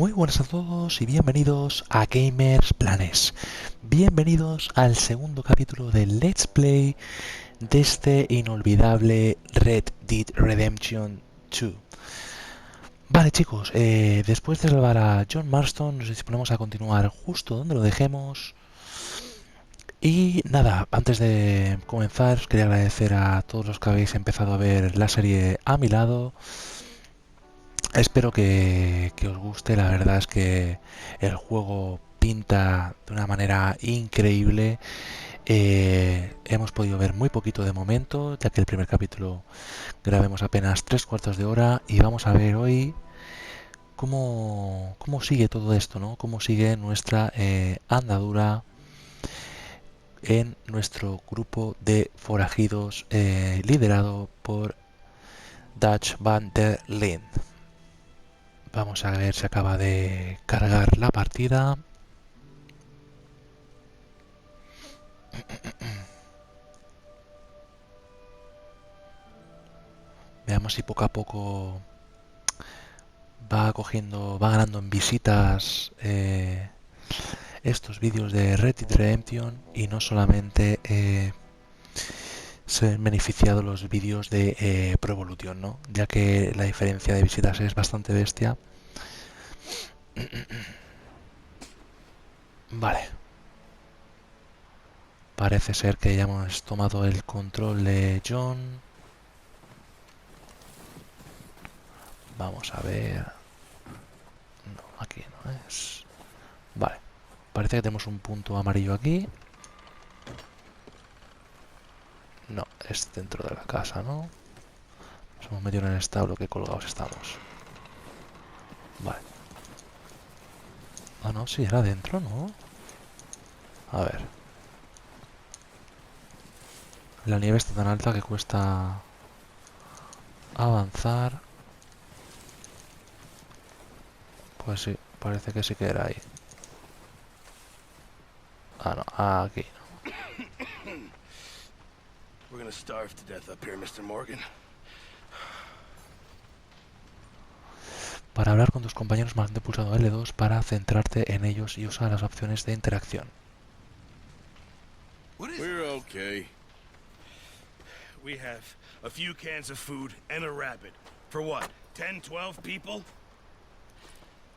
Muy buenas a todos y bienvenidos a Gamers Planes. Bienvenidos al segundo capítulo del Let's Play de este inolvidable Red Dead Redemption 2. Vale chicos, después de salvar a John Marston nos disponemos a continuar justo donde lo dejemos. Y nada, antes de comenzar os quería agradecer a todos los que habéis empezado a ver la serie a mi lado. Espero que os guste, la verdad es que el juego pinta de una manera increíble. Hemos podido ver muy poquito de momento, ya que el primer capítulo grabemos apenas 3/4 de hora y vamos a ver hoy cómo sigue todo esto, ¿no? Cómo sigue nuestra andadura en nuestro grupo de forajidos liderado por Dutch van der Linde. Vamos a ver si acaba de cargar la partida. Veamos si poco a poco va ganando en visitas estos vídeos de Red Dead Redemption y no solamente se han beneficiado los vídeos de Pro Evolution, ¿no? Ya que la diferencia de visitas es bastante bestia. Vale. Parece ser que ya hemos tomado el control de John. Vamos a ver. No, aquí no es. Vale. Parece que tenemos un punto amarillo aquí. No, es dentro de la casa, ¿no? Nos hemos metido en el establo, que colgados estamos. Vale. Ah, no, sí, era dentro, ¿no? A ver. La nieve está tan alta que cuesta avanzar. Pues sí, parece que sí que era ahí. Ah, no, aquí. We're gonna starve to death up here, Mr. Morgan. Para hablar con tus compañeros, mantén pulsado L2 para centrarte en ellos y usa las opciones de interacción. We're okay. We have a few cans of food and a rabbit. For what? 10, 12 people?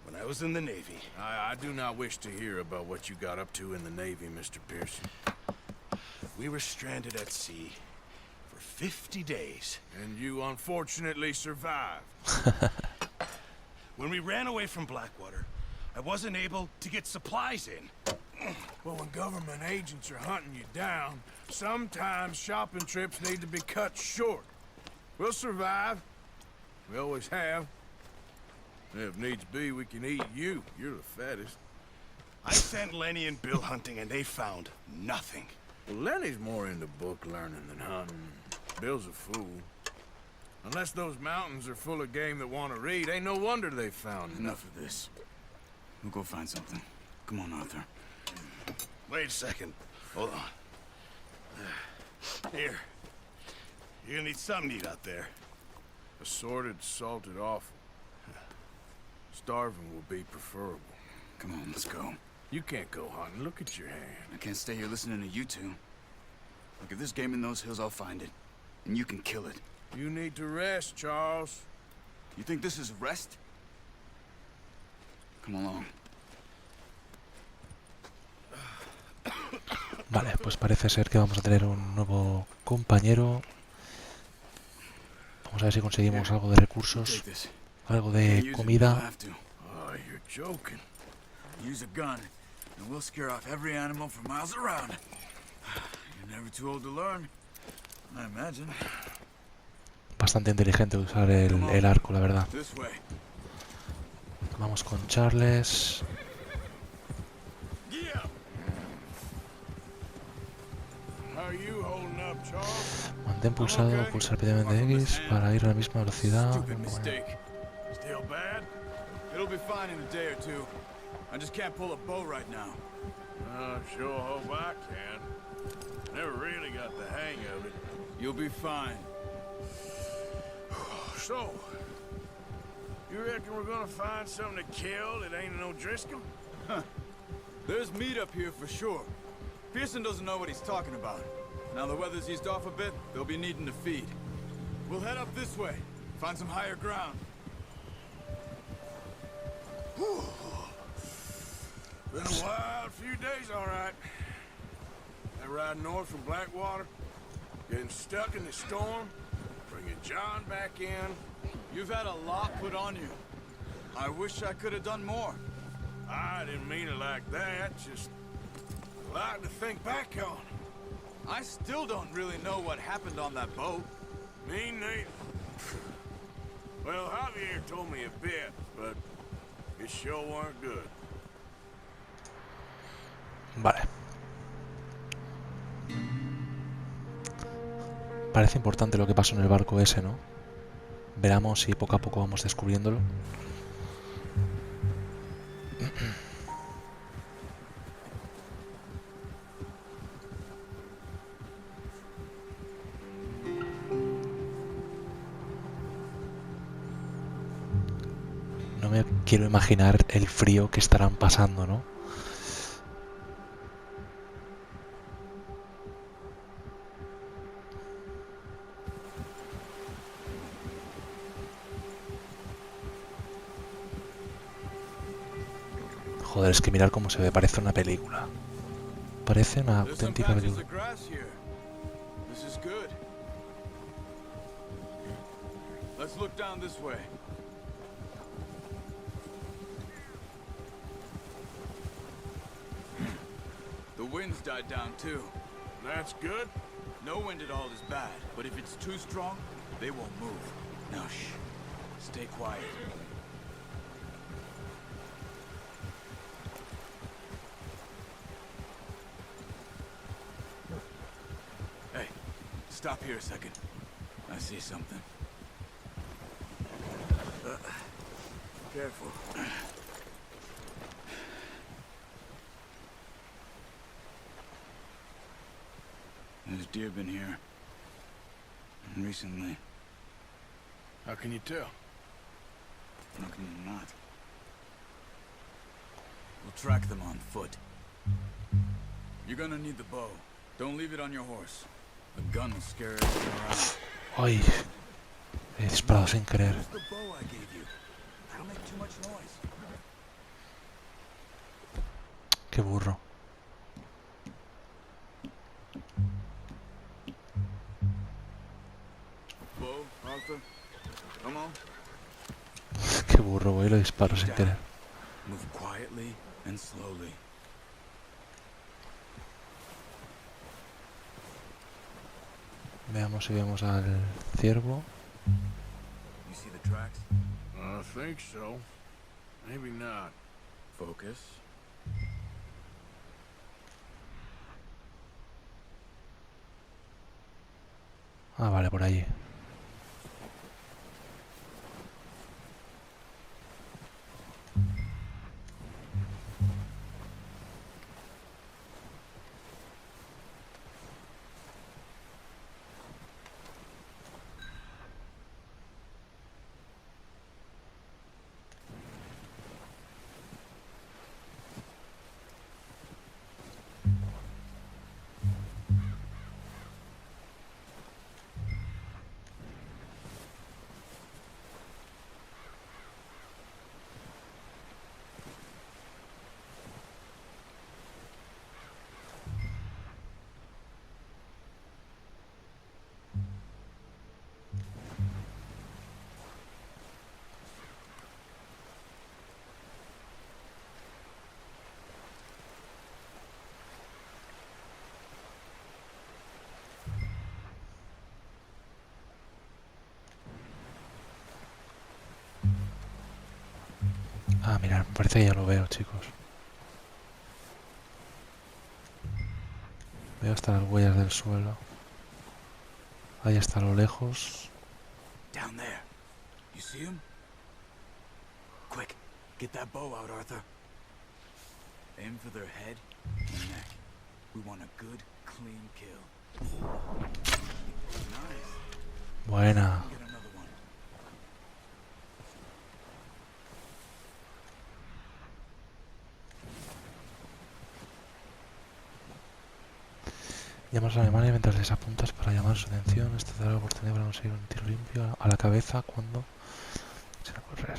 When I was in the Navy. I do not wish to hear about what you got up to in the Navy, Mr. Pearson. We were stranded at sea for 50 days. And you unfortunately survived. When we ran away from Blackwater, I wasn't able to get supplies in. Well, when government agents are hunting you down, sometimes shopping trips need to be cut short. We'll survive. We always have. If needs be, we can eat you. You're the fattest. I sent Lenny and Bill hunting and they found nothing. Well, Lenny's more into book learning than hunting. Bill's a fool. Unless those mountains are full of game that want to read, ain't no wonder they found Enough of this. We'll go find something. Come on, Arthur. Wait a second. Hold on. Here. You're gonna need something to eat out there. Assorted, salted offal. Starving will be preferable. Come on, let's go. You can't go hunting. Look at your hand. I can't stay here listening to you two. Look, if there's game in those hills, I'll find it. And you can kill it. You need to rest, Charles. You think this is rest? Come along. Vale, pues parece ser que vamos a tener un nuevo compañero. Vamos a ver si conseguimos algo de recursos, algo de comida. Oh, you're joking. Use a gun, and we'll scare off every animal for miles around. You're never too old to learn, I imagine. Bastante inteligente usar el arco, la verdad. This way. Vamos con Charles. How are you holding up, Charles? Mantén pulsado, pulsar rápidamente X para ir a la misma velocidad. Stupid mistake. Still bad? It'll be fine in a day or two. I just can't pull a bow right now. I sure hope I can. Never really got the hang of it. You'll be fine. So, You reckon we're gonna find something to kill that ain't no Driscoll? There's meat up here for sure. Pearson doesn't know what he's talking about. Now the weather's eased off a bit, they'll be needing to feed. We'll head up this way, find some higher ground. Whew. Been a wild few days, all right. That ride north from Blackwater, getting stuck in the storm, bringing John back in. You've had a lot put on you. I wish I could have done more. I didn't mean it like that, just a lot to think back on. I still don't really know what happened on that boat. Me neither. Well, Javier told me a bit, but it sure weren't good. Vale. Parece importante lo que pasó en el barco ese, ¿no? Veramos si poco a poco vamos descubriéndolo. No me quiero imaginar el frío que estarán pasando, ¿no? Joder, es que mirar cómo se ve, parece una película. Parece una auténtica película. Let's look down this way. The wind's died down too. That's good. No wind at all is bad, but if it's too strong, they won't move. Now shh. Stay quiet. Hey, stop here a second. I see something. Careful. There's deer been here. Recently. How can you tell? How can you not? We'll track them on foot. You're gonna need the bow. Don't leave it on your horse. The gun will scare everything around. Ay, he disparado sin querer. Use the bow I gave you. That'll make too much noise. Qué burro. Bow, Arthur. Come on. Qué burro, voy y lo disparo sin querer. Move quietly and slowly. Veamos si vemos al ciervo. You see the tracks? I think so. Maybe not. Focus. Ah, vale, por allí. Ah, mirad, parece que ya lo veo, chicos. Veo hasta las huellas del suelo. Ahí está a lo lejos. Down there. You see him? Quick, get that bow out, Arthur. Aim for their head and neck. We want a good, clean kill. Nice. Buena. Get another one. Llamas al animal mientras les apuntas para llamar su atención. Esto te da la oportunidad para conseguir un tiro limpio a la cabeza cuando se va a correr.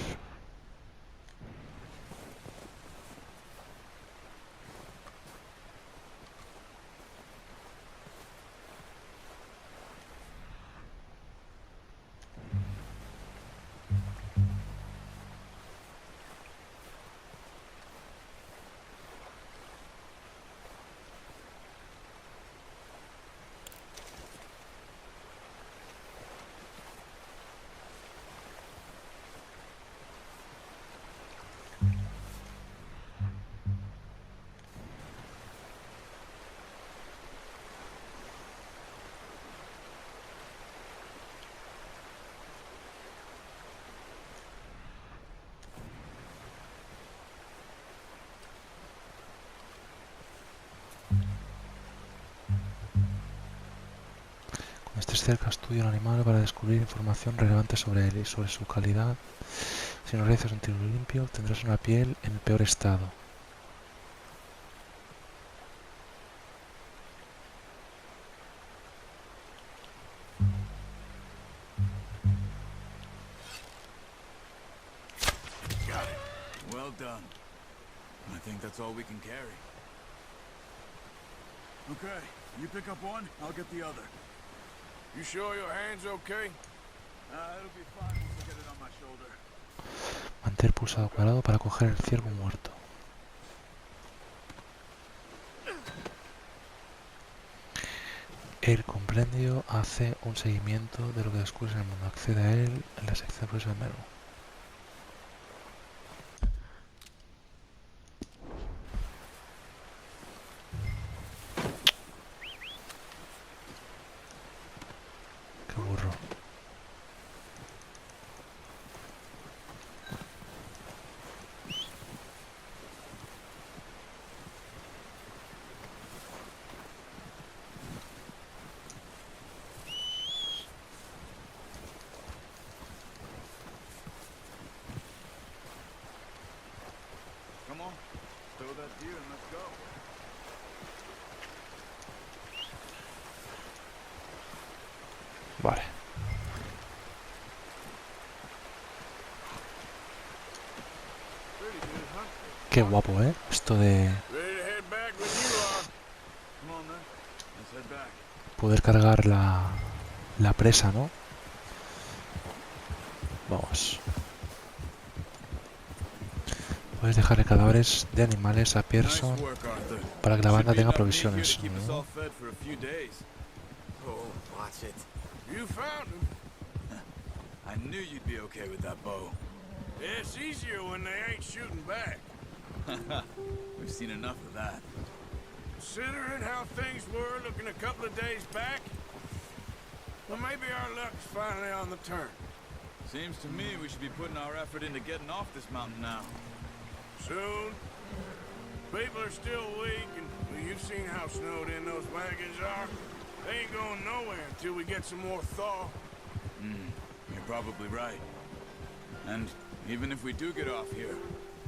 Cuando estés cerca, estudia un animal para descubrir información relevante sobre él y sobre su calidad. Si no realizas un tiro limpio, tendrás una piel en el peor estado. Got it. Well done. I think that's all we can carry. Okay, you pick up one, I'll get the other. You sure your hand's okay? It'll be fine once I get it on my shoulder. Mantener pulsado cuadrado para coger el ciervo muerto. El compendio hace un seguimiento de lo que descubres en el mundo. Accede a él en la sección de progreso del menú. Qué burro. Come on, throw that deer and let's go. Vale. Pretty good, huh? Qué guapo, ¿eh? Esto de Ready to head back when you are. Come on then, let's head back. poder cargar la presa, ¿no? Vamos. Puedes dejarle cadáveres de animales a Pearson Nice work, Arthur. para que la banda Should be tenga enough meat here provisiones. to keep us ¿no? all fed for a few days. Oh, watch it. You found him. I knew you'd be okay with that bow. It's easier when they ain't shooting back. We've seen enough of that. Considering how things were looking a couple of days back, well, maybe our luck's finally on the turn. Seems to me we should be putting our effort into getting off this mountain now. Soon. People are still weak, and well, you've seen how snowed in those wagons are. They ain't going nowhere until we get some more thaw. You're probably right. And even if we do get off here,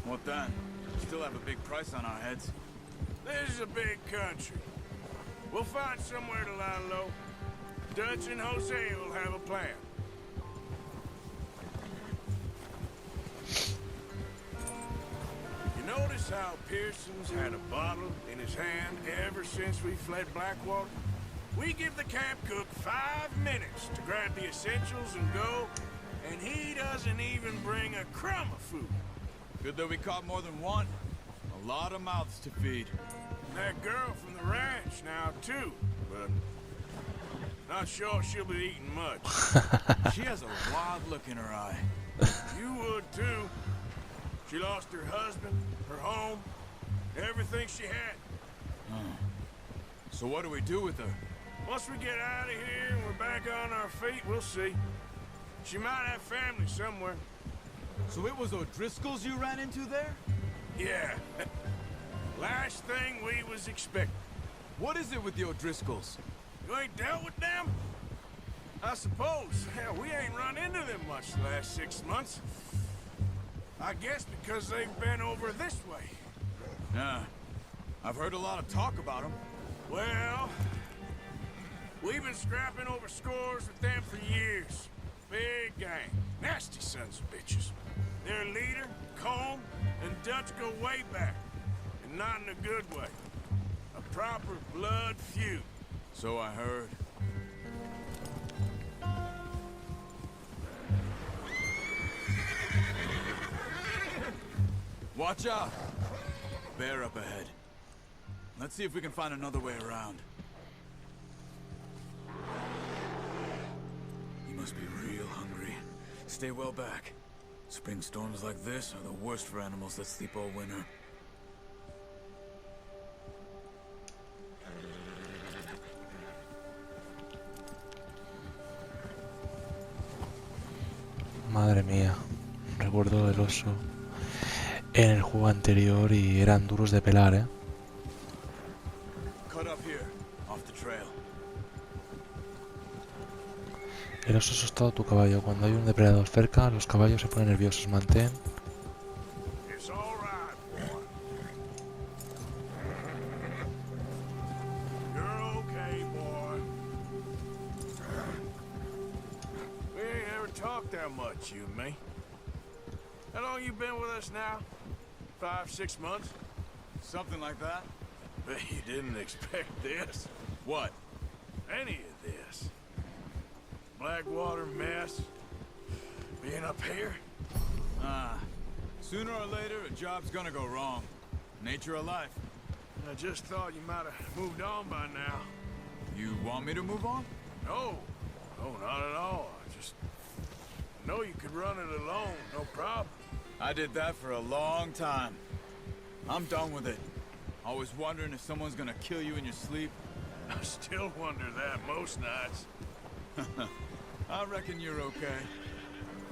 what then? We still have a big price on our heads. This is a big country. We'll find somewhere to lie low. Dutch and Jose will have a plan. You notice how Pearson's had a bottle in his hand ever since we fled Blackwater? We give the camp cook 5 minutes to grab the essentials and go, and he doesn't even bring a crumb of food. Good that we caught more than one. A lot of mouths to feed. That girl from the ranch now, too, but not sure she'll be eating much. She has a wild look in her eye. You would, too. She lost her husband, her home, everything she had. So what do we do with her? Once we get out of here and we're back on our feet, we'll see. She might have family somewhere. So it was O'Driscoll's you ran into there? Yeah. Last thing we was expecting. What is it with the O'Driscolls? You ain't dealt with them? I suppose. Hell, we ain't run into them much the last 6 months. I guess because they've been over this way. Yeah. I've heard a lot of talk about them. Well, We've been scrapping over scores with them for years. Big gang. Nasty sons of bitches. Their leader, Combe, and Dutch go way back. And not in a good way. A proper blood feud. So I heard. Watch out! Bear up ahead. Let's see if we can find another way around. You must be real hungry. Stay well back. Spring storms like this are the worst for animals that sleep all winter. Madre mía, recuerdo el oso en el juego anterior y eran duros de pelar, ¿eh? Cut up here, off the trail. El oso asustado a tu caballo. Cuando hay un depredador cerca, los caballos se ponen nerviosos. Mantén. It's all right, boy. You're okay, boy. We ain't ever talked that much, you and me. How long you been with us now? 5, 6 months? Something like that? Bet you didn't expect this. What? Any of this. Blackwater mess. Being up here? Sooner or later, a job's gonna go wrong. Nature of life. I just thought you might have moved on by now. You want me to move on? No. No, not at all. I just know you could run it alone, no problem. I did that for a long time. I'm done with it. Always wondering if someone's gonna kill you in your sleep. I still wonder that most nights. I reckon you're okay.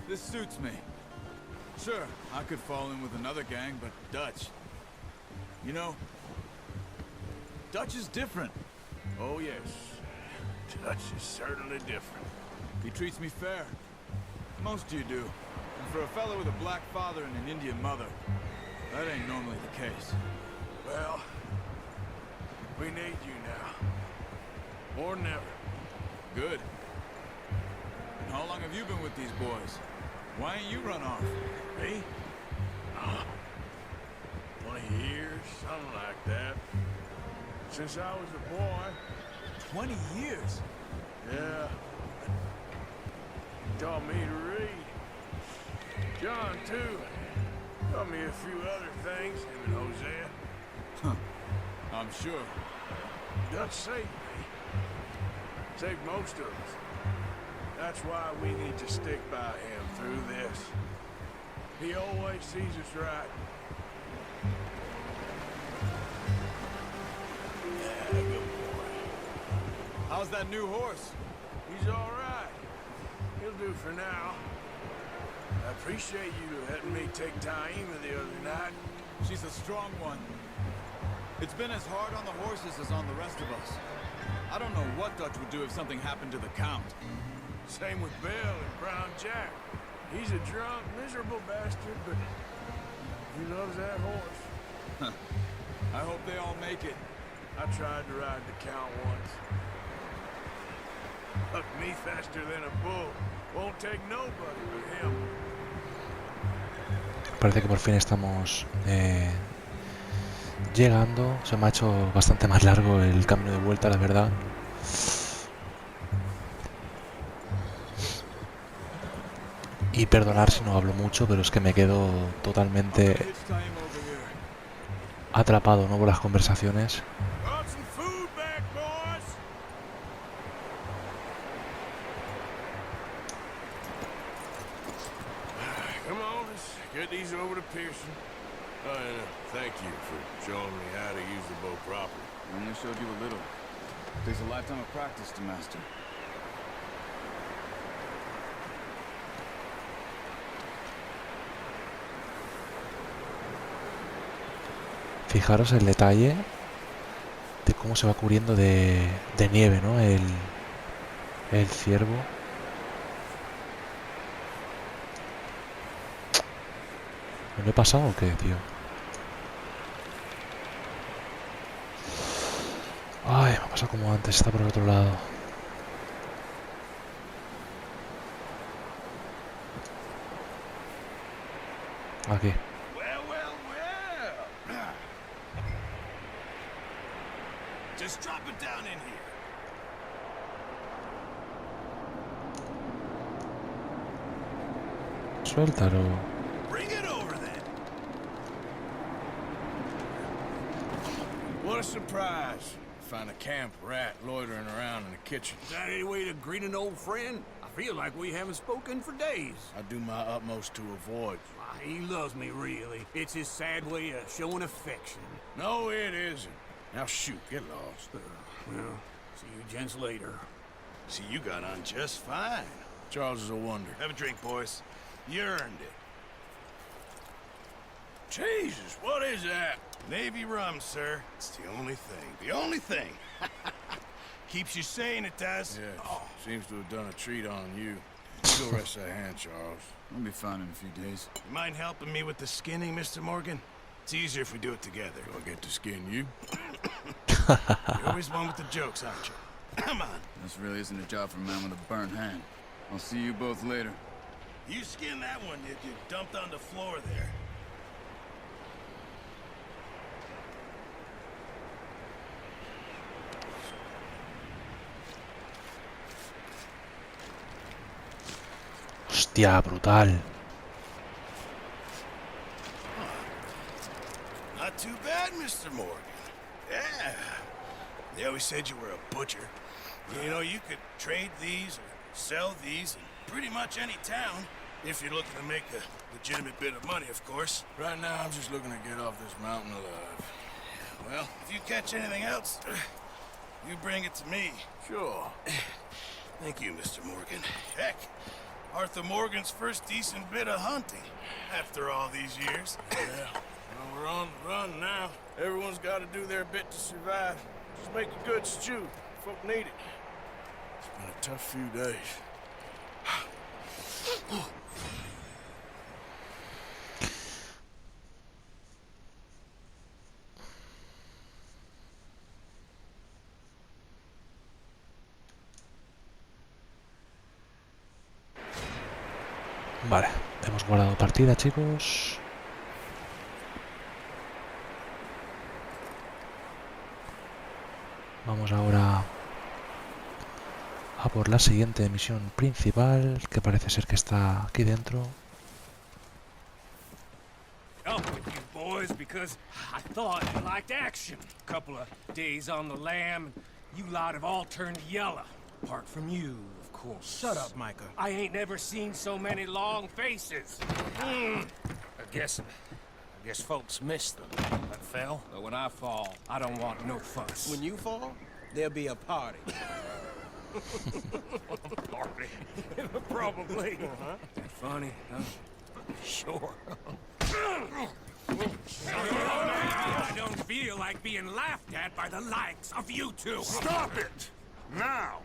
This suits me. Sure, I could fall in with another gang, but Dutch... You know, Dutch is different. Oh, yes. Dutch is certainly different. He treats me fair. Most of you do. And for a fellow with a black father and an Indian mother, that ain't normally the case. Well, we need you now. More than ever. Good. And how long have you been with these boys? Why ain't you run off? Me? 20 years, something like that. Since I was a boy. 20 years? Yeah. He taught me to read. John, too. Taught me a few other things, him and Hosea. Huh. I'm sure. Dutch saved me. Saved most of us. That's why we need to stick by him through this. He always sees us right. Yeah, good boy. How's that new horse? He's all right. He'll do for now. I appreciate you letting me take Taima the other night. She's a strong one. It's been as hard on the horses as on the rest of us. I don't know what Dutch would do if something happened to the Count. Same with Bill and Brown Jack. He's a drunk, miserable bastard, but he loves that horse. I hope they all make it. I tried to ride the Count once. Hucked me faster than a bull. Won't take nobody but him. Parece que por fin estamos llegando. Se me ha hecho bastante más largo el camino de vuelta, la verdad. Y perdonar si no hablo mucho, pero es que me quedo totalmente atrapado, ¿no?, por las conversaciones. Brought some food back, boys. Come on, let's get these over to Pearson. And thank you for showing me how to use the bow properly. I only showed you a little. Takes a lifetime of practice to master. Fijaros el detalle de cómo se va cubriendo de nieve, ¿no?, el ciervo. ¿Me lo he pasado o qué, tío? Ay, me ha pasado como antes, está por el otro lado. Aquí. Well, well, well. Just drop it down in here. Suéltalo. Bring it over then. What a surprise. Find a camp rat loitering around in the kitchen. Is that any way to greet an old friend? I feel like we haven't spoken for days. I do my utmost to avoid. He loves me, really. It's his sad way of showing affection. No, it isn't. Now shoot, get lost. Well, see you gents later. See, you got on just fine. Charles is a wonder. Have a drink, boys. You earned it. Jesus, what is that? Navy rum, sir. It's the only thing. The only thing. Keeps you sane, it does. Yeah, seems to have done a treat on you. Go rest that hand, Charles. We'll be fine in a few days. You mind helping me with the skinning, Mr. Morgan? It's easier if we do it together. Do I get to skin you? You're always one with the jokes, aren't you? Come on. This really isn't a job for a man with a burnt hand. I'll see you both later. You skinned that one, did you? Dumped on the floor there. Hostia, brutal. Not too bad, Mr. Morgan. Yeah. They always said you were a butcher. You know, you could trade these or sell these in pretty much any town. If you're looking to make a legitimate bit of money, of course. Right now, I'm just looking to get off this mountain alive. Well, if you catch anything else, you bring it to me. Sure. Thank you, Mr. Morgan. Heck, Arthur Morgan's first decent bit of hunting after all these years. Yeah. Well, we're on the run now. Everyone's got to do their bit to survive. Just make a good stew. Folk need it. It's been a tough few days. Vale, hemos guardado partida, chicos. Vamos ahora a por la siguiente misión principal, que parece ser que está aquí dentro. Up with you boys because I thought you liked action. Couple of days on the lam, and you lot have all turned yellow. Apart from you, of course. Shut up, Micah. I ain't never seen so many long faces. I guess folks miss them. That fell. But when I fall, I don't want no fuss. When you fall, there'll be a party. Party. Probably. Funny, huh? Sure. I don't feel like being laughed at by the likes of you two. Stop it! Now!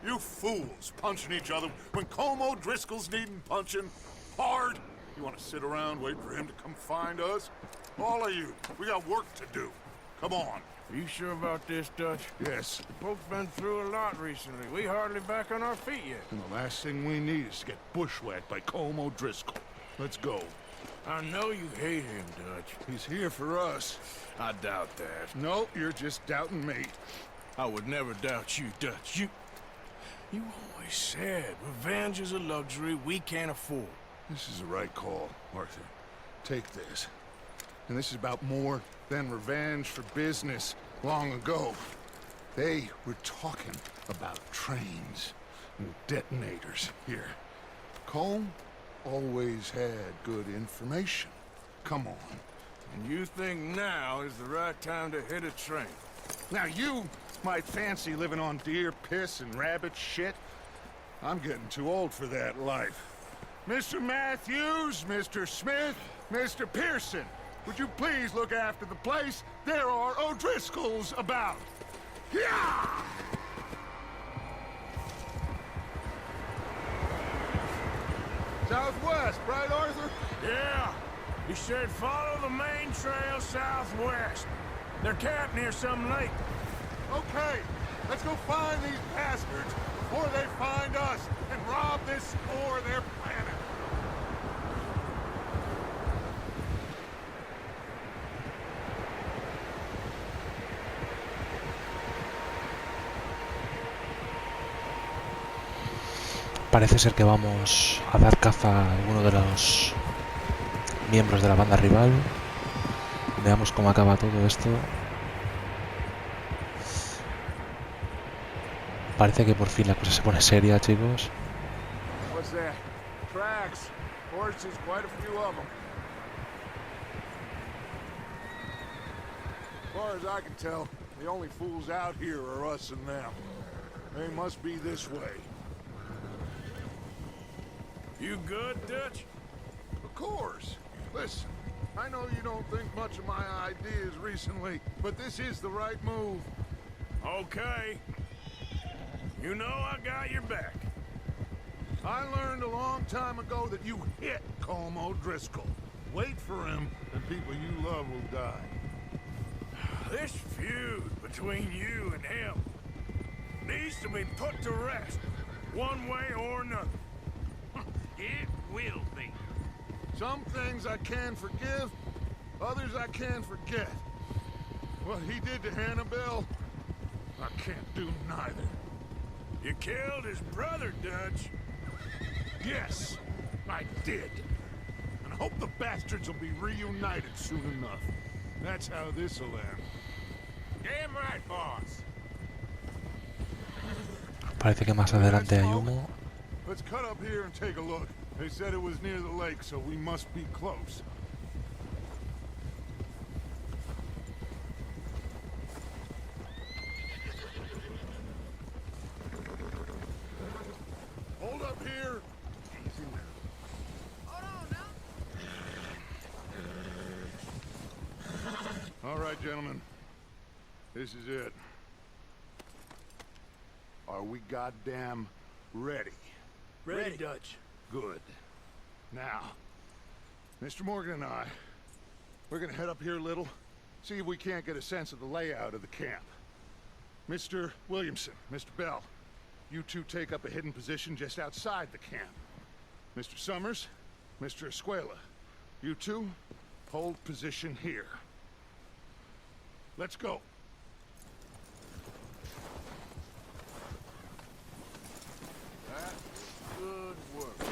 You fools punching each other when Colm O'Driscoll's needing punching hard. You want to sit around waiting for him to come find us? All of you, we got work to do. Come on. Are you sure about this, Dutch? Yes. Folks been through a lot recently. We hardly back on our feet yet. And the last thing we need is to get bushwhacked by Colm O'Driscoll. Let's go. I know you hate him, Dutch. He's here for us. I doubt that. No, you're just doubting me. I would never doubt you, Dutch. You always said revenge is a luxury we can't afford. This is the right call, Arthur. Take this. And this is about more than revenge for business long ago. They were talking about trains and detonators here. Colm always had good information. Come on. And you think now is the right time to hit a train? Now you might fancy living on deer piss and rabbit shit. I'm getting too old for that life. Mr. Matthews, Mr. Smith, Mr. Pearson, would you please look after the place? There are O'Driscolls about. Yeah! Southwest, right, Arthur? Yeah. He said follow the main trail southwest. They're camped near some lake. Okay, let's go find these bastards before they find us and rob this spore of their planet. Parece ser que vamos a dar caza a alguno de los miembros de la banda rival. Veamos cómo acaba todo esto. Parece que por fin la cosa se pone seria, chicos. What's that? Tracks. Horses, quite a few of them. As far as I can tell, the only fools out here are us and them. They must be this way. You good, Dutch? Of course. Listen, I know you don't think much of my ideas recently, but this is the right move. Okay. You know I got your back. I learned a long time ago that you hit Colm O'Driscoll. Wait for him, and people you love will die. This feud between you and him needs to be put to rest, one way or another. It will be. Some things I can forgive, others I can't forget. What he did to Hannibal, I can't do neither. You killed his brother, Dutch. Yes, I did. And I hope the bastards will be reunited soon enough. That's how this'll end. Damn right, boss. Parece que más adelante hay humo. Let's cut up here and take a look. They said it was near the lake, so we must be close. Hold up here. Easy now. Hold on now. All right, gentlemen. This is it. Are we goddamn ready? Ready, Dutch. Good. Now, Mr. Morgan and I, we're gonna head up here a little, see if we can't get a sense of the layout of the camp. Mr. Williamson, Mr. Bell, you two take up a hidden position just outside the camp. Mr. Summers, Mr. Escuela, you two hold position here. Let's go. Good work, boy.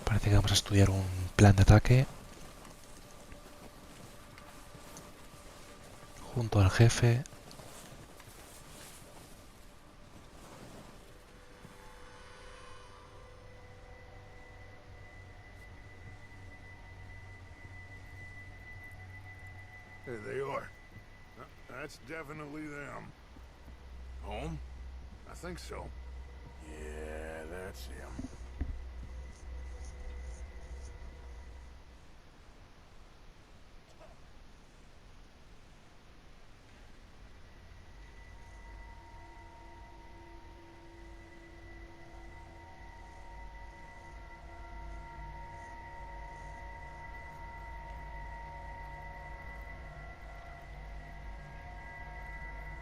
Parece que vamos a estudiar un plan de ataque junto al jefe. There they are. That's definitely them. Home? I think so. Yeah, that's him.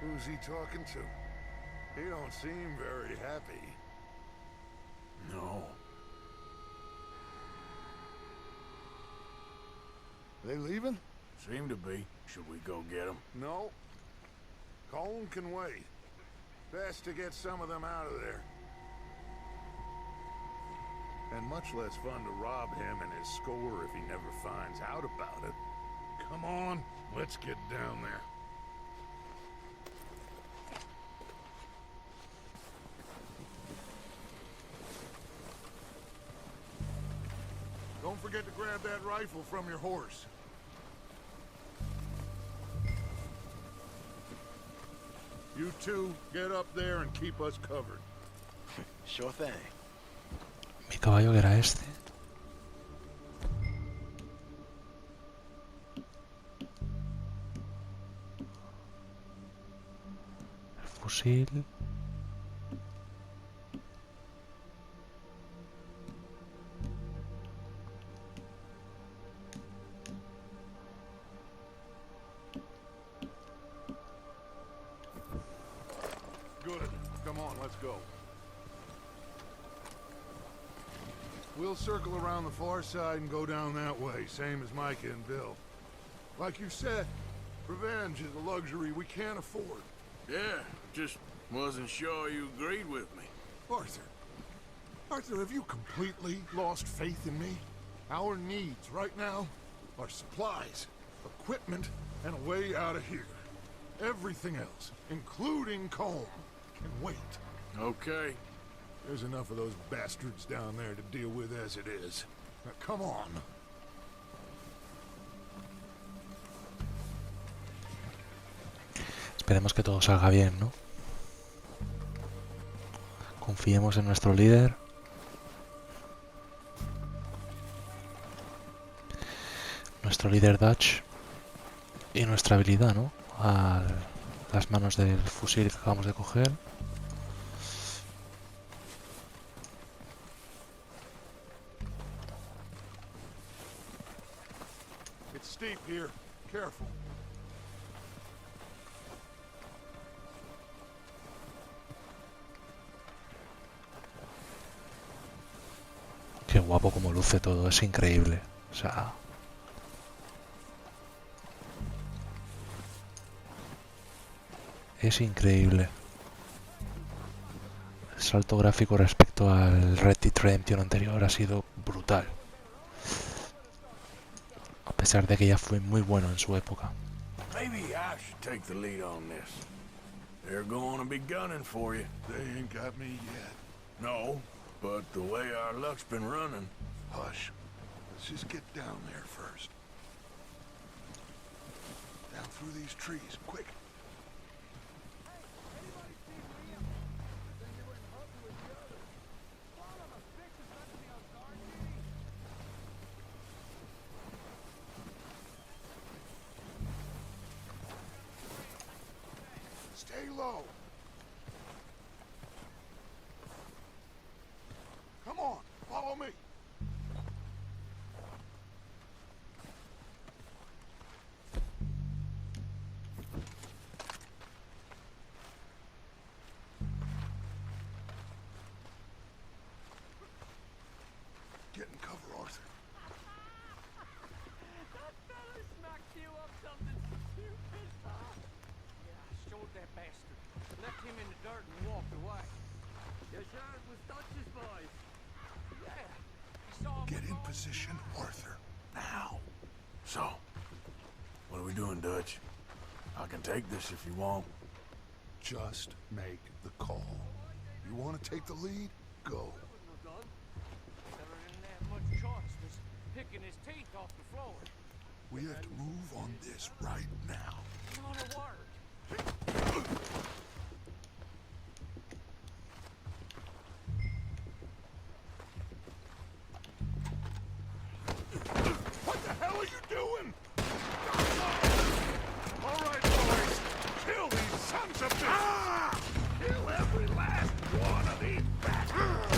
Who's he talking to? He don't seem very happy. No. They leaving? Seem to be. Should we go get them? No. Colm can wait. Best to get some of them out of there. And much less fun to rob him and his score if he never finds out about it. Come on, let's get down there. Don't forget to grab that rifle from your horse. You two, get up there and keep us covered. Sure thing. Mi caballo que era este. El fusil. Good. Come on, let's go. We'll circle around the far side and go down that way, same as Micah and Bill. Like you said, revenge is a luxury we can't afford. Yeah, just wasn't sure you agreed with me. Arthur, have you completely lost faith in me? Our needs right now are supplies, equipment, and a way out of here. Everything else, including Colm, can wait. Okay. There's enough of those bastards down there to deal with as it is. Now, come on. Esperemos que todo salga bien, ¿no? Confiemos en nuestro líder. Nuestro líder Dutch. Y nuestra habilidad, ¿no? A las manos del fusil que acabamos de coger. It's steep here. Careful. Qué guapo como luce todo, es increíble. O sea... Es increíble. El salto gráfico respecto al Red Dead Redemption anterior ha sido brutal. A pesar de que ya fue muy bueno en su época. Maybe I should take the lead on this. They're going to be gunning for you. They ain't got me yet. No, but the way our luck's been running... Hush. Let's just get down there first. Down through these trees, quick. Stay low. Come on, follow me. Get in cover, Arthur. That fella smacked you up something stupid, huh? Yeah, I showed that bastard. Left him in the dirt and walked away. Yes, sir, it was Dutch's boys. Yeah, I saw him. Get in position, Arthur. Now. So, what are we doing, Dutch? I can take this if you want. Just make the call. You want to take the lead? Go. Never didn't have much choice. Was picking his teeth off the floor. We have to move on this right now. Not a word. What the hell are you doing? All right, boys. Kill these sons of bitches. Kill every last one of these bastards.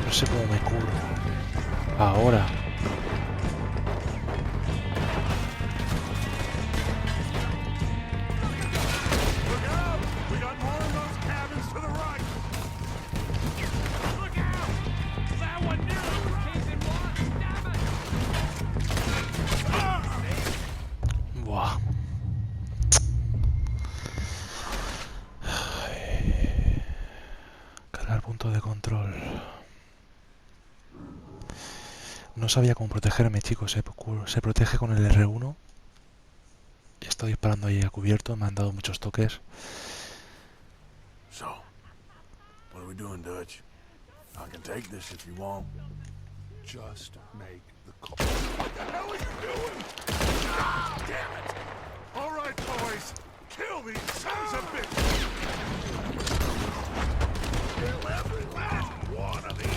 No sé cómo me curo. Ahora. Look out! We got more of those cabins to the right. Look out! That one nearly was keeping one. Damn it! Buah. Cargar punto de control. No sabía cómo protegerme, chicos. Se protege con el R1. Estoy disparando ahí a cubierto. Me han dado muchos toques. So, what are we doing, Dutch? I can take this if you want. Just make the call. What the hell are you doing? Ah, damn it! All right, boys. Kill these sons of bitches. Kill every last one of these.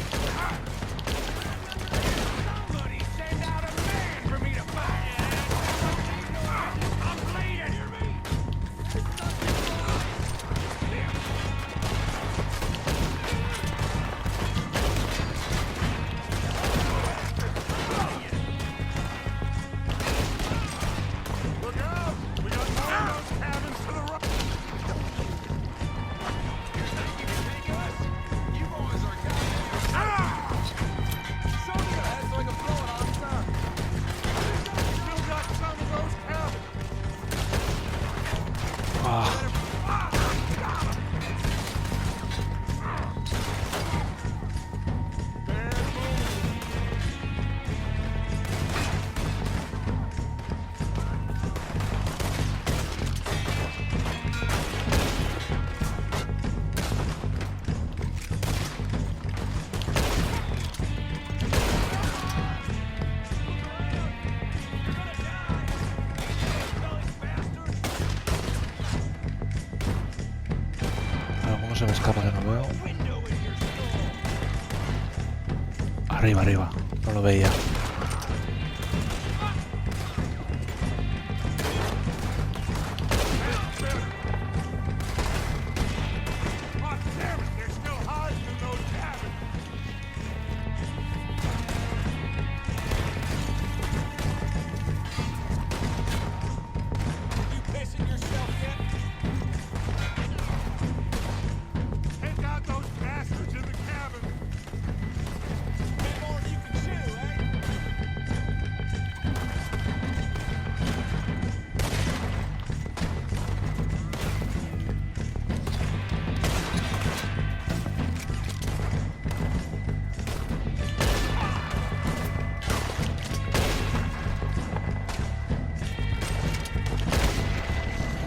se me escapa que no veo. Arriba, arriba. No lo veía.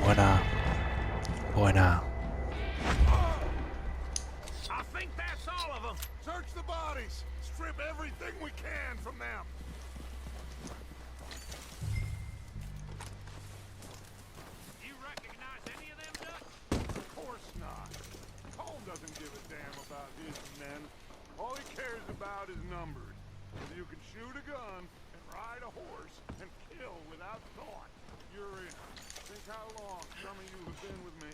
Buena. Buena. I think that's all of them. Search the bodies. Strip everything we can from them. You recognize any of them, Dutch? Of course not. Cole doesn't give a damn about his men. All he cares about is numbers. If you can shoot a gun and ride a horse and kill without thought, you're in. Think how long some of you have been with me.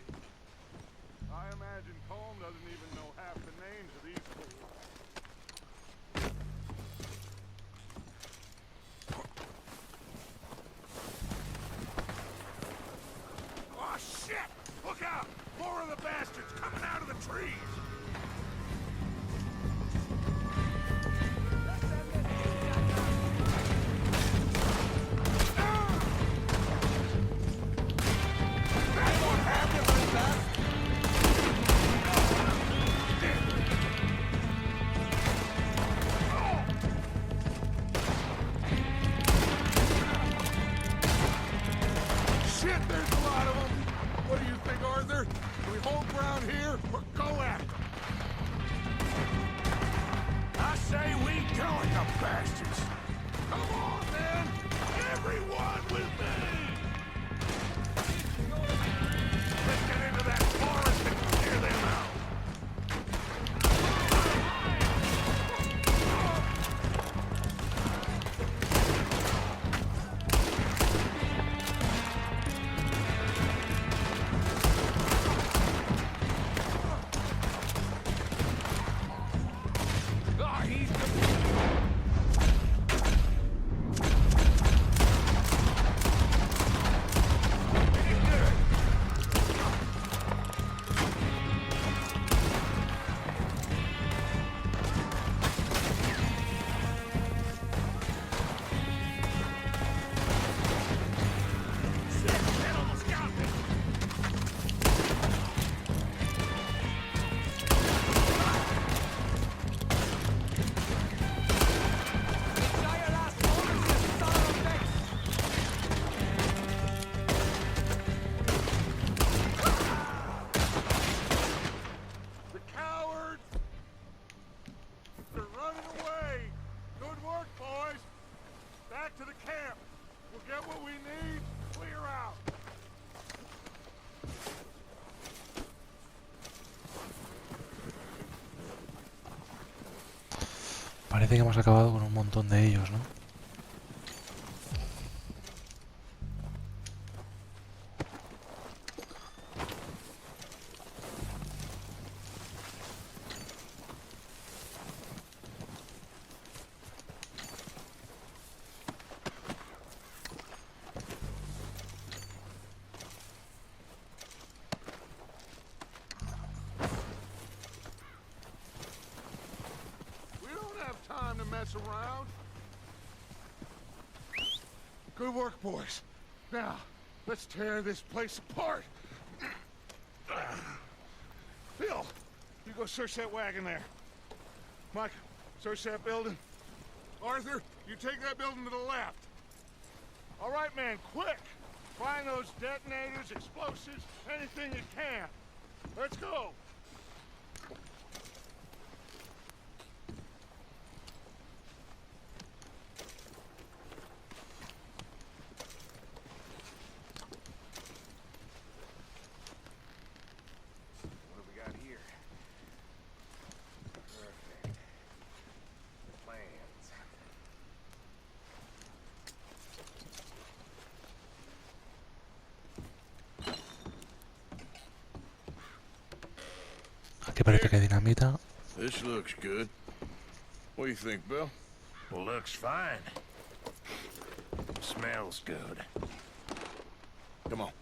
I imagine Colm doesn't even know half the names of these fools. Oh, shit! Look out! More of the bastards coming out of the trees! Shit, there's a lot of them! What do you think, Arthur? Do we hold ground here or go after them? I say we go at the bastards! Come on, then! Everyone with me! Let's get into that forest and clear them out! To the camp. We'll get what we need. Clear out. Parece que hemos acabado con un montón de ellos, ¿no? Time to mess around. Good work, boys. Now, let's tear this place apart. Phil, you go search that wagon there. Mike, search that building. Arthur, you take that building to the left. All right, man, quick. Find those detonators, explosives, anything you can. Let's go. What do we got here? Aquí parece que hay dinamita. This looks good. What do you think, Bill? Well, looks fine. Smells good. Come on.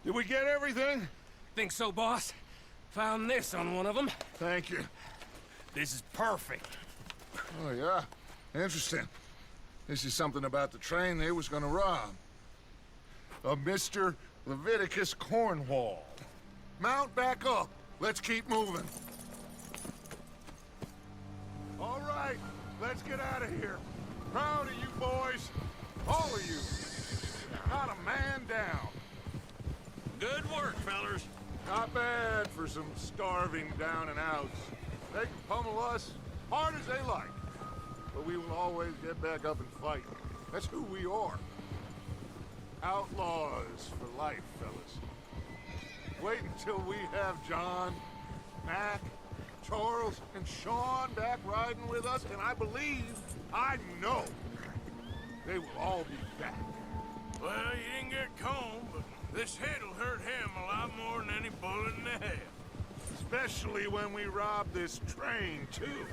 Did we get everything? Think so, boss? Found this on one of them. Thank you. This is perfect. Oh, yeah? Interesting. This is something about the train they was gonna rob. A Mr. Leviticus Cornwall. Mount back up. Let's keep moving. All right, let's get out of here. Proud of you boys. All of you. Not a man down. Good work, fellers. Not bad for some starving down and outs. They can pummel us hard as they like. But we will always get back up and fight. That's who we are. Outlaws for life, fellas. Wait until we have John, Mac, Charles, and Sean back riding with us, and I believe, I know, they will all be back. Well, you didn't get Combe, but this hit'll hurt him a lot more than any bullet in the head. Especially when we rob this train, too.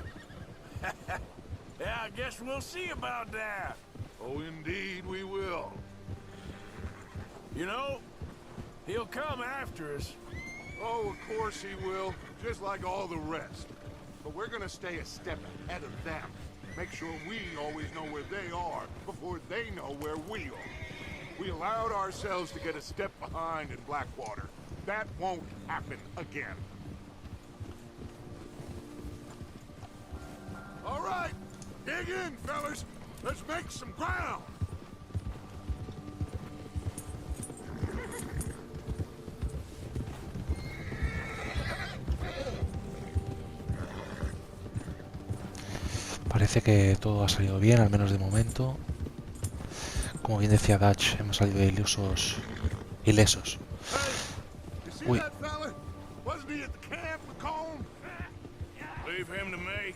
Yeah, I guess we'll see about that. Oh, indeed we will. You know, he'll come after us. Oh, of course he will, just like all the rest. But we're gonna stay a step ahead of them. Make sure we always know where they are before they know where we are. We allowed ourselves to get a step behind in Blackwater. That won't happen again. All right, dig in, fellas. Let's make some ground. Parece que todo ha salido bien, al menos de momento. Como bien decía Dutch, hemos salido ilesos. Hey, you see Uy. that fella? Wasn't he at the camp with Combe? Leave him to me.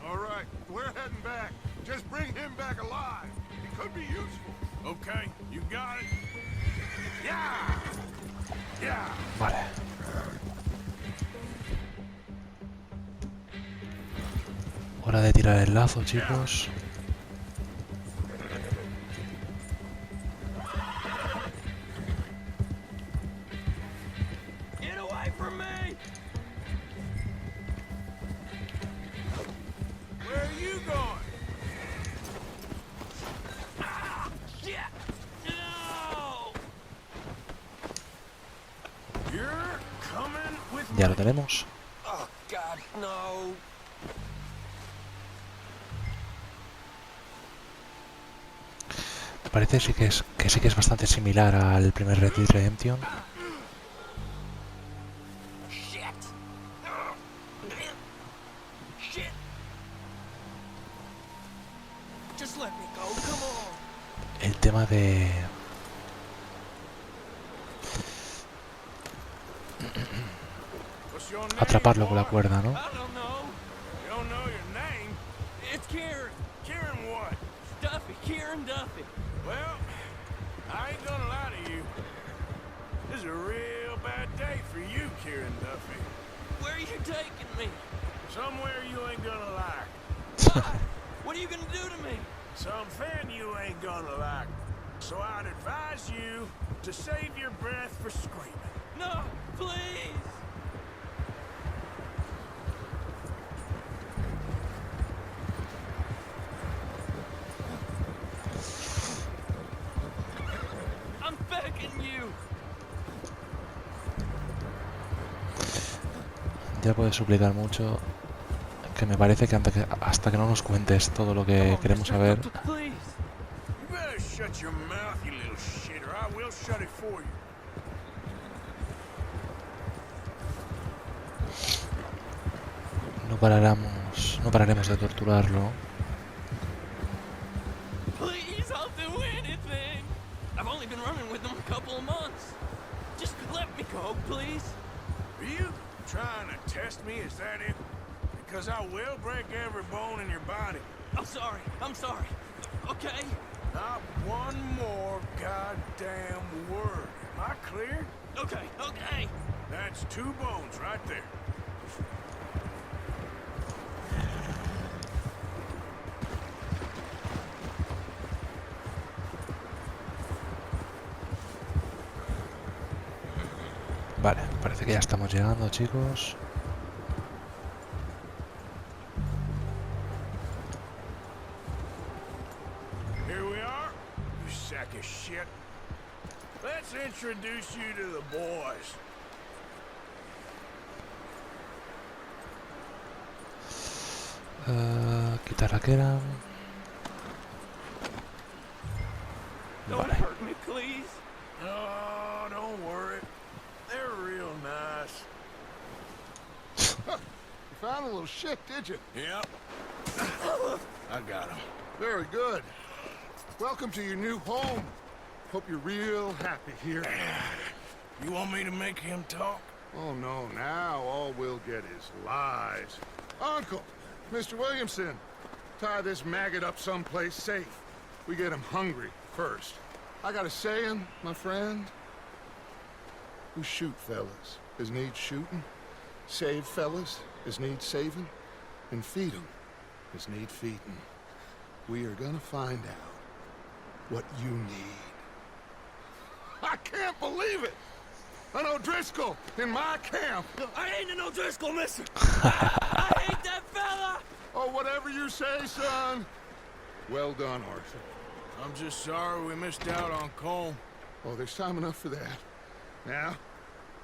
All right, we're heading back. Just bring him back alive. He could be useful. Okay, you got it. Yeah! Yeah! Vale. Hora de tirar el lazo, chicos. Get away from me! Where are you going? Ah, shit! No! You're coming with Ya me. lo tenemos. Oh, God, no! Parece que sí que es bastante similar al primer Red Dead Redemption. Shit! Shit! Just let me go, come on! El tema de... What's your name, atraparlo con la boy? cuerda, ¿no? I don't know. You don't know your name? It's Kieran. Kieran what? Duffy. Kieran Duffy. Well, I ain't gonna lie to you. This is a real bad day for you, Kieran Duffy. Where are you taking me? Somewhere you ain't gonna like. Why? What are you gonna do to me? Something you ain't gonna like. So I'd advise you to save your breath for screaming. No, please! I'm begging you! Ya puedes suplicar mucho. Que me parece que hasta que no nos cuentes todo lo que queremos saber, Please! You better shut your mouth, you little shit, or I will shut it for you. no pararemos de torturarlo. Please, I'll do anything! I've only been running with them a couple of months. Just let me go, please. Are you trying to test me? Is that it? Because I will break every bone in your body. I'm sorry. Okay? Not one more goddamn word. Am I clear? Okay. That's 2 bones right there. Vale, parece que ya estamos llegando, chicos. Here we are, you sack of shit. Let's introduce you to the boys. Quitar la que era. Don't Vale. hurt me, please. Oh, don't worry. They're real nice. You found a little shit, did you? Yep. I got him. Very good. Welcome to your new home. Hope you're real happy here. You want me to make him talk? Oh, no, now all we'll get is lies. Uncle, Mr. Williamson, tie this maggot up someplace safe. We get him hungry first. I got a saying, my friend. We shoot fellas as need shooting, save fellas as need saving, and feed 'em as need feeding. We are gonna find out what you need. I can't believe it! An O'Driscoll in my camp! I ain't an O'Driscoll, mister. I hate that fella. Oh, whatever you say, son. Well done, Arthur. I'm just sorry we missed out on Colm. Oh, there's time enough for that. Now,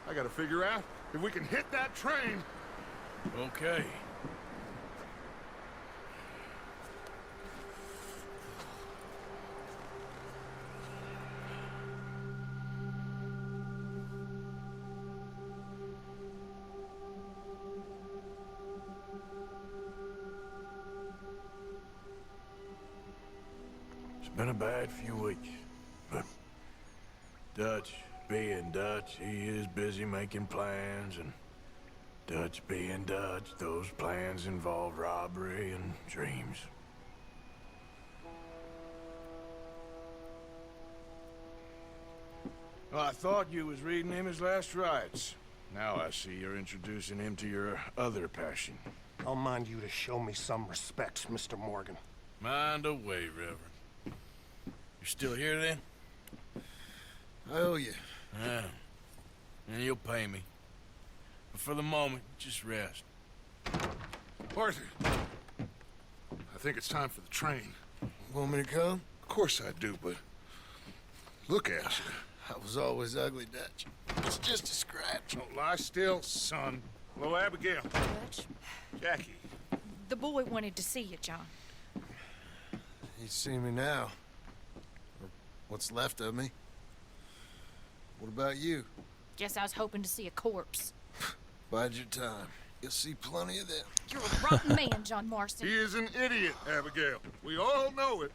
I gotta figure out if we can hit that train. Okay. It's been a bad few weeks, but Dutch being Dutch, he is busy making plans, and Dutch being Dutch, those plans involve robbery and dreams. Well, I thought you was reading him his last rites. Now I see you're introducing him to your other passion. I'll mind you to show me some respect, Mr. Morgan. Mind away, Reverend. You're still here, then? I owe you. Yeah. And you'll pay me. But for the moment, just rest. Arthur, I think it's time for the train. Want me to come? Of course I do, but look at you. I was always ugly, Dutch. It's just a scratch. Don't lie still, son. Hello, Abigail. Dutch, Jackie. the boy wanted to see you, John. He's seen me now. Or what's left of me. What about you? Guess I was hoping to see a corpse. Bide your time. You'll see plenty of them. You're a rotten man, John Marston. He is an idiot, Abigail. We all know it.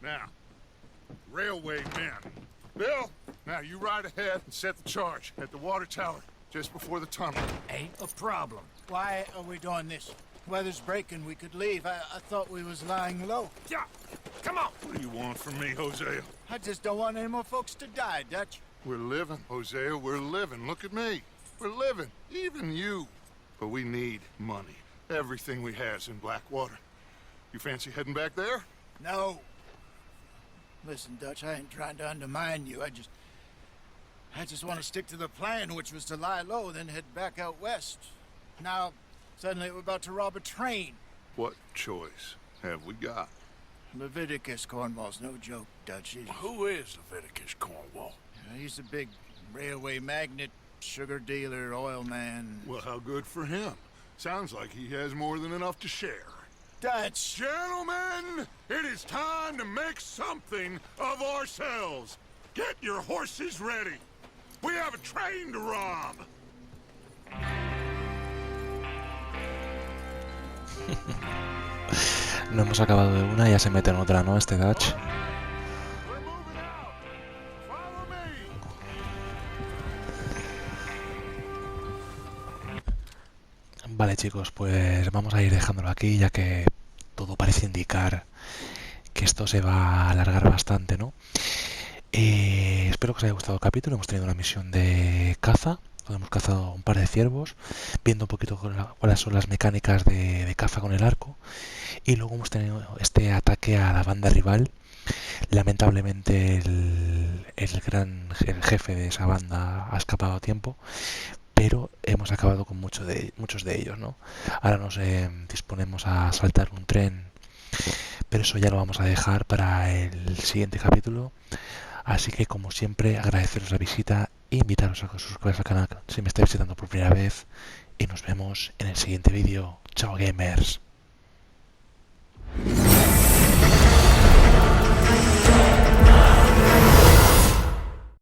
Now, railway men. Bill, now you ride ahead and set the charge at the water tower just before the tunnel. Ain't a problem. Why are we doing this? Weather's breaking. We could leave. I thought we was lying low. Yeah, come on. What do you want from me, Hosea? I just don't want any more folks to die, Dutch. We're living, Hosea. We're living. Look at me. We're living. Even you. But we need money. Everything we has in Blackwater. You fancy heading back there? No. Listen, Dutch, I ain't trying to undermine you. I just want to stick to the plan, which was to lie low, then head back out west. Now, suddenly we're about to rob a train. What choice have we got? Leviticus Cornwall's no joke, Dutch. Who is Leviticus Cornwall? He's a big railway magnate, sugar dealer, oil man. Well, how good for him. Sounds like he has more than enough to share. Dutch! Gentlemen, it is time to make something of ourselves. Get your horses ready. We have a train to rob. No hemos acabado de una y ya se mete en otra, ¿no? Este Dutch. We're moving out. Follow me. Vale, chicos, pues vamos a ir dejándolo aquí, ya que todo parece indicar que esto se va a alargar bastante, ¿no? Espero que os haya gustado el capítulo. Hemos tenido una misión de caza donde hemos cazado un par de ciervos, viendo un poquito cuáles son las mecánicas de caza con el arco, y luego hemos tenido este ataque a la banda rival. Lamentablemente el jefe de esa banda ha escapado a tiempo, pero hemos acabado con muchos de ellos, ¿no? Ahora nos disponemos a saltar un tren, pero eso ya lo vamos a dejar para el siguiente capítulo. Así que, como siempre, agradeceros la visita e invitaros a que os suscribáis al canal si me estáis visitando por primera vez, y nos vemos en el siguiente vídeo. Chao, gamers.